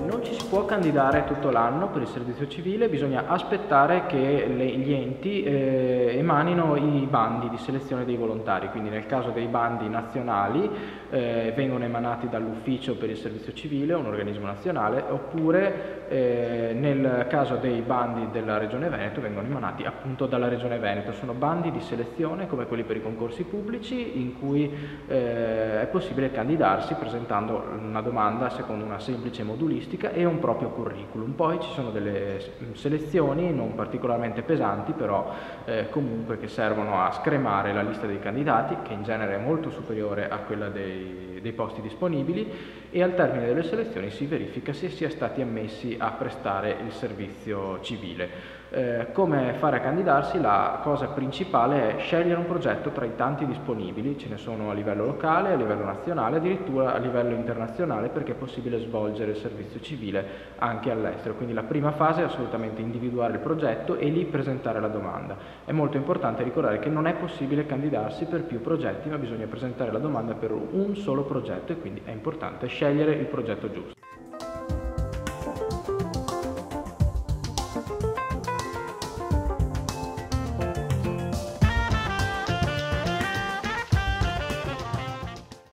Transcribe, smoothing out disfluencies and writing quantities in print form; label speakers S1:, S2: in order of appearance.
S1: Non ci si può candidare tutto l'anno per il servizio civile, bisogna aspettare che gli enti emanino i bandi di selezione dei volontari, quindi nel caso dei bandi nazionali vengono emanati dall'Ufficio per il servizio civile, un organismo nazionale, oppure nel caso dei bandi della Regione Veneto vengono emanati appunto dalla Regione Veneto. Sono bandi di selezione come quelli per i concorsi pubblici in cui è possibile candidarsi presentando una domanda secondo una semplice modulistica e un proprio curriculum. Poi ci sono delle selezioni non particolarmente pesanti, però comunque che servono a scremare la lista dei candidati, che in genere è molto superiore a quella dei posti disponibili, e al termine delle selezioni si verifica se si è stati ammessi a prestare il servizio civile. Come fare a candidarsi? La cosa principale è scegliere un progetto tra i tanti disponibili, ce ne sono a livello locale, a livello nazionale, addirittura a livello internazionale, perché è possibile svolgere il servizio civile anche all'estero. Quindi la prima fase è assolutamente individuare il progetto e lì presentare la domanda. È molto importante ricordare che non è possibile candidarsi per più progetti, ma bisogna presentare la domanda per un solo progetto e quindi è importante scegliere il progetto giusto.